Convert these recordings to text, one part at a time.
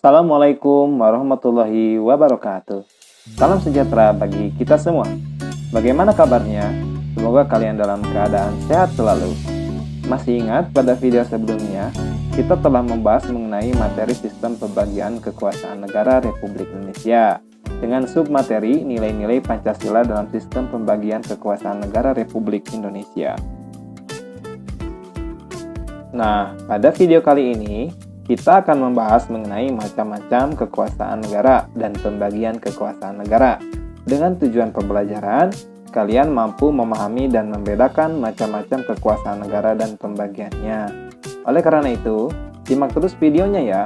Assalamualaikum warahmatullahi wabarakatuh. Salam sejahtera bagi kita semua. Bagaimana kabarnya? Semoga kalian dalam keadaan sehat selalu. Masih ingat pada video sebelumnya, kita telah membahas mengenai materi sistem pembagian kekuasaan negara Republik Indonesia dengan submateri nilai-nilai Pancasila dalam sistem pembagian kekuasaan negara Republik Indonesia. Nah, pada video kali ini, kita akan membahas mengenai macam-macam kekuasaan negara dan pembagian kekuasaan negara. Dengan tujuan pembelajaran, kalian mampu memahami dan membedakan macam-macam kekuasaan negara dan pembagiannya. Oleh karena itu, simak terus videonya ya.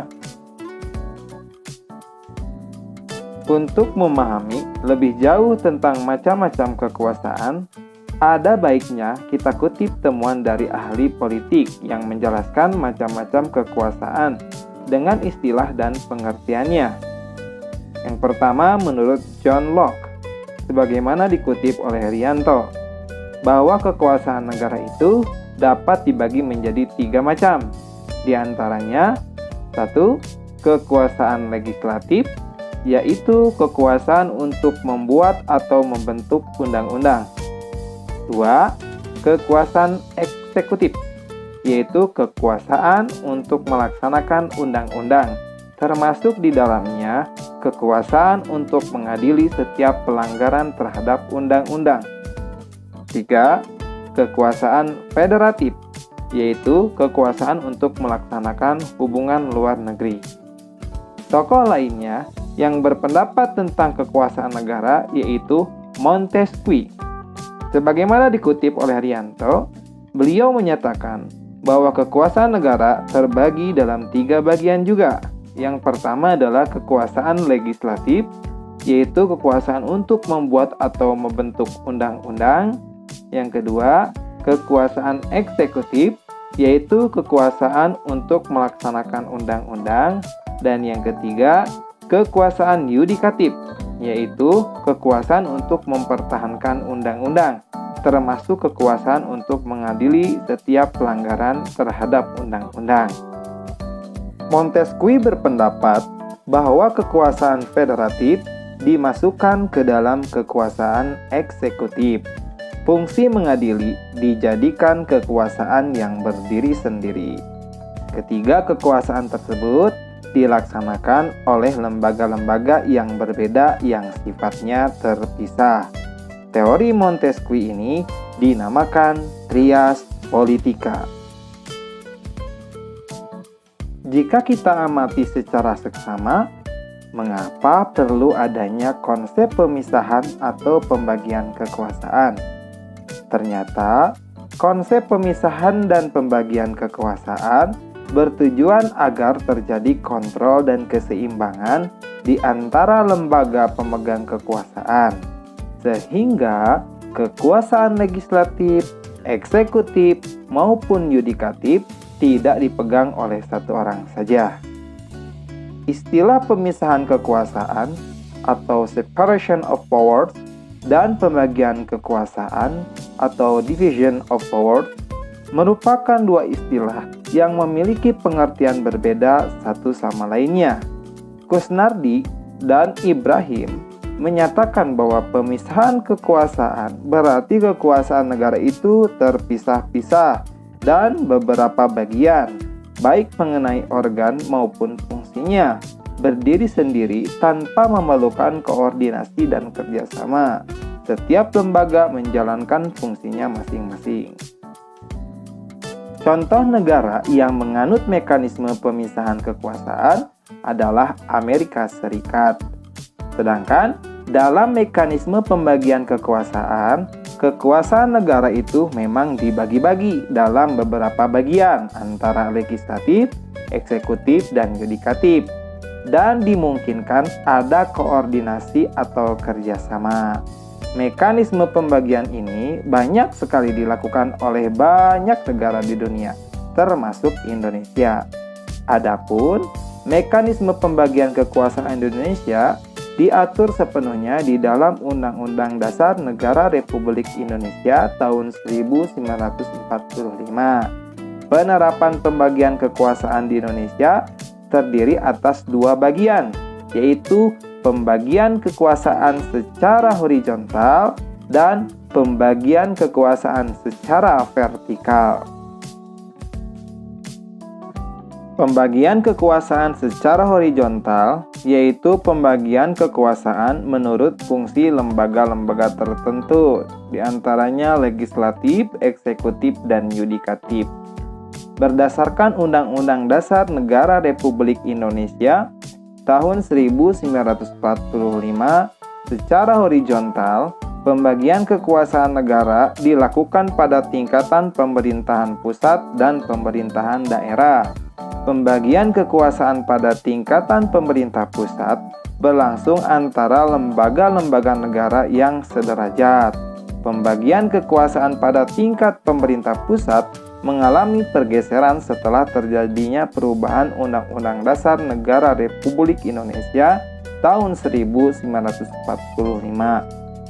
Untuk memahami lebih jauh tentang macam-macam kekuasaan, ada baiknya kita kutip temuan dari ahli politik yang menjelaskan macam-macam kekuasaan dengan istilah dan pengertiannya. Yang pertama, menurut John Locke, sebagaimana dikutip oleh Rianto, bahwa kekuasaan negara itu dapat dibagi menjadi 3 macam. Di antaranya, 1. Kekuasaan legislatif, yaitu kekuasaan untuk membuat atau membentuk undang-undang. 2. Kekuasaan eksekutif, yaitu kekuasaan untuk melaksanakan undang-undang, termasuk di dalamnya kekuasaan untuk mengadili setiap pelanggaran terhadap undang-undang. 3. Kekuasaan federatif, yaitu kekuasaan untuk melaksanakan hubungan luar negeri. Tokoh lainnya yang berpendapat tentang kekuasaan negara yaitu Montesquieu. Sebagaimana dikutip oleh Rianto, beliau menyatakan bahwa kekuasaan negara terbagi dalam 3 bagian juga. Yang pertama adalah kekuasaan legislatif, yaitu kekuasaan untuk membuat atau membentuk undang-undang. Yang kedua, kekuasaan eksekutif, yaitu kekuasaan untuk melaksanakan undang-undang. Dan yang ketiga, kekuasaan yudikatif, yaitu kekuasaan untuk mempertahankan undang-undang, termasuk kekuasaan untuk mengadili setiap pelanggaran terhadap undang-undang. Montesquieu berpendapat bahwa kekuasaan federatif dimasukkan ke dalam kekuasaan eksekutif. Fungsi mengadili dijadikan kekuasaan yang berdiri sendiri. Ketiga kekuasaan tersebut dilaksanakan oleh lembaga-lembaga yang berbeda yang sifatnya terpisah. Teori Montesquieu ini dinamakan trias politika. Jika kita amati secara seksama, mengapa perlu adanya konsep pemisahan atau pembagian kekuasaan? Ternyata, konsep pemisahan dan pembagian kekuasaan bertujuan agar terjadi kontrol dan keseimbangan di antara lembaga pemegang kekuasaan, sehingga kekuasaan legislatif, eksekutif, maupun yudikatif tidak dipegang oleh satu orang saja. Istilah pemisahan kekuasaan atau separation of powers dan pembagian kekuasaan atau division of powers merupakan 2 istilah yang memiliki pengertian berbeda satu sama lainnya. Kusnardi dan Ibrahim menyatakan bahwa pemisahan kekuasaan berarti kekuasaan negara itu terpisah-pisah dan beberapa bagian, baik mengenai organ maupun fungsinya, berdiri sendiri tanpa memerlukan koordinasi dan kerjasama. Setiap lembaga menjalankan fungsinya masing-masing. Contoh negara yang menganut mekanisme pemisahan kekuasaan adalah Amerika Serikat. Sedangkan dalam mekanisme pembagian kekuasaan, kekuasaan negara itu memang dibagi-bagi dalam beberapa bagian antara legislatif, eksekutif, dan yudikatif, dan dimungkinkan ada koordinasi atau kerjasama. Mekanisme pembagian ini banyak sekali dilakukan oleh banyak negara di dunia, termasuk Indonesia. Adapun mekanisme pembagian kekuasaan Indonesia diatur sepenuhnya di dalam Undang-Undang Dasar Negara Republik Indonesia tahun 1945. Penerapan pembagian kekuasaan di Indonesia terdiri atas dua bagian, yaitu pembagian kekuasaan secara horizontal dan pembagian kekuasaan secara vertikal. Pembagian kekuasaan secara horizontal yaitu pembagian kekuasaan menurut fungsi lembaga-lembaga tertentu, diantaranya legislatif, eksekutif, dan yudikatif. Berdasarkan Undang-Undang Dasar Negara Republik Indonesia tahun 1945, secara horizontal, pembagian kekuasaan negara dilakukan pada tingkatan pemerintahan pusat dan pemerintahan daerah. Pembagian kekuasaan pada tingkatan pemerintah pusat berlangsung antara lembaga-lembaga negara yang sederajat. Pembagian kekuasaan pada tingkat pemerintah pusat mengalami pergeseran setelah terjadinya perubahan Undang-Undang Dasar Negara Republik Indonesia tahun 1945.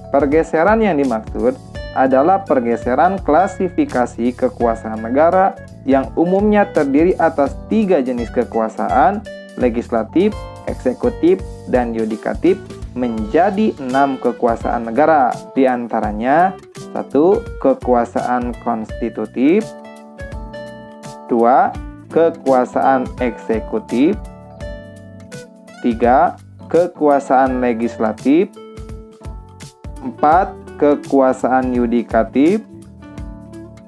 Pergeseran yang dimaksud adalah pergeseran klasifikasi kekuasaan negara yang umumnya terdiri atas 3 jenis kekuasaan, legislatif, eksekutif, dan yudikatif, menjadi 6 kekuasaan negara. Di antaranya 1. Kekuasaan konstitutif, 2. Kekuasaan eksekutif, 3. Kekuasaan legislatif, 4. Kekuasaan yudikatif,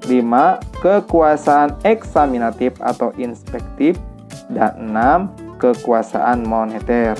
5. Kekuasaan eksaminatif atau inspektif, dan 6. Kekuasaan moneter.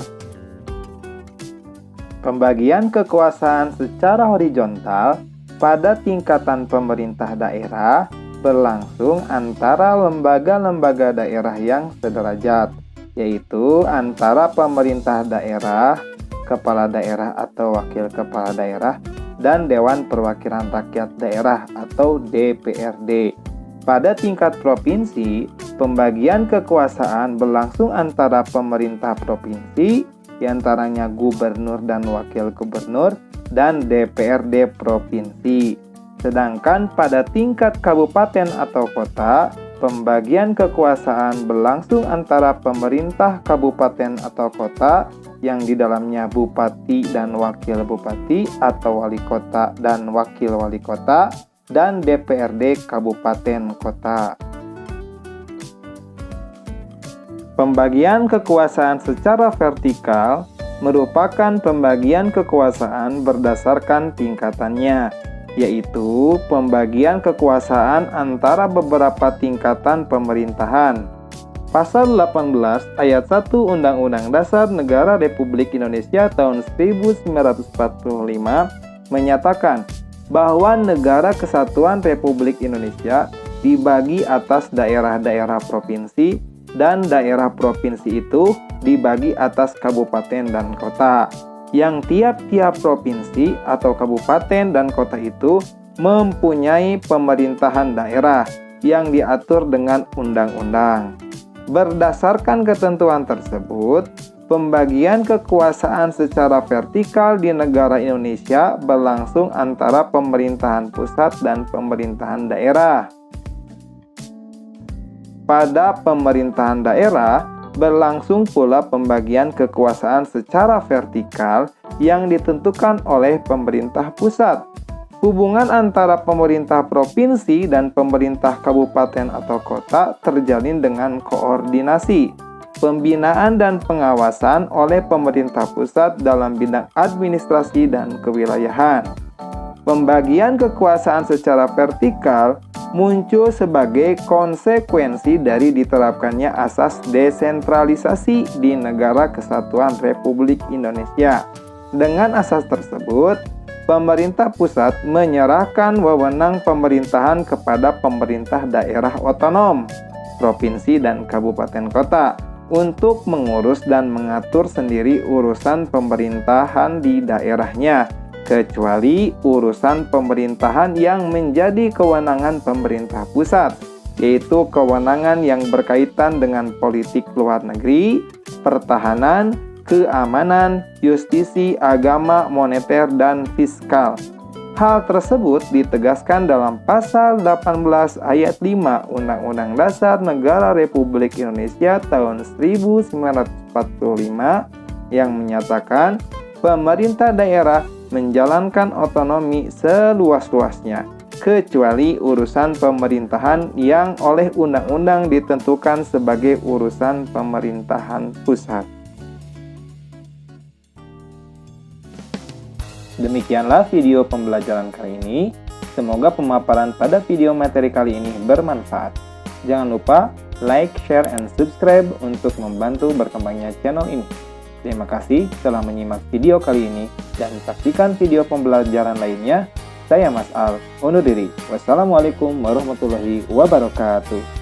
Pembagian kekuasaan secara horizontal pada tingkatan pemerintah daerah berlangsung antara lembaga-lembaga daerah yang sederajat, yaitu antara pemerintah daerah, kepala daerah atau wakil kepala daerah, dan Dewan Perwakilan Rakyat Daerah atau DPRD. Pada tingkat provinsi, pembagian kekuasaan berlangsung antara pemerintah provinsi, diantaranya gubernur dan wakil gubernur, dan DPRD provinsi. Sedangkan pada tingkat kabupaten atau kota, pembagian kekuasaan berlangsung antara pemerintah kabupaten atau kota yang di dalamnya bupati dan wakil bupati atau wali kota dan wakil wali kota, dan DPRD kabupaten kota. Pembagian kekuasaan secara vertikal merupakan pembagian kekuasaan berdasarkan tingkatannya, yaitu pembagian kekuasaan antara beberapa tingkatan pemerintahan. Pasal 18 ayat 1 Undang-Undang Dasar Negara Republik Indonesia tahun 1945 menyatakan bahwa Negara Kesatuan Republik Indonesia dibagi atas daerah-daerah provinsi, dan daerah provinsi itu dibagi atas kabupaten dan kota, yang tiap-tiap provinsi atau kabupaten dan kota itu mempunyai pemerintahan daerah yang diatur dengan undang-undang. Berdasarkan ketentuan tersebut, pembagian kekuasaan secara vertikal di negara Indonesia berlangsung antara pemerintahan pusat dan pemerintahan daerah. Pada pemerintahan daerah, berlangsung pula pembagian kekuasaan secara vertikal yang ditentukan oleh pemerintah pusat. Hubungan antara pemerintah provinsi dan pemerintah kabupaten atau kota terjalin dengan koordinasi, pembinaan dan pengawasan oleh pemerintah pusat dalam bidang administrasi dan kewilayahan. Pembagian kekuasaan secara vertikal muncul sebagai konsekuensi dari diterapkannya asas desentralisasi di Negara Kesatuan Republik Indonesia. Dengan asas tersebut, pemerintah pusat menyerahkan wewenang pemerintahan kepada pemerintah daerah otonom, provinsi dan kabupaten kota untuk mengurus dan mengatur sendiri urusan pemerintahan di daerahnya, kecuali urusan pemerintahan yang menjadi kewenangan pemerintah pusat, yaitu kewenangan yang berkaitan dengan politik luar negeri, pertahanan, keamanan, justisi, agama, moneter, dan fiskal. Hal tersebut ditegaskan dalam pasal 18 ayat 5 Undang-Undang Dasar Negara Republik Indonesia tahun 1945 yang menyatakan pemerintah daerah menjalankan otonomi seluas-luasnya, kecuali urusan pemerintahan yang oleh undang-undang ditentukan sebagai urusan pemerintahan pusat. Demikianlah video pembelajaran kali ini. Semoga pemaparan pada video materi kali ini bermanfaat. Jangan lupa like, share, and subscribe untuk membantu berkembangnya channel ini. Terima kasih telah menyimak video kali ini dan saksikan video pembelajaran lainnya. Saya Mas Al, undur diri. Wassalamualaikum warahmatullahi wabarakatuh.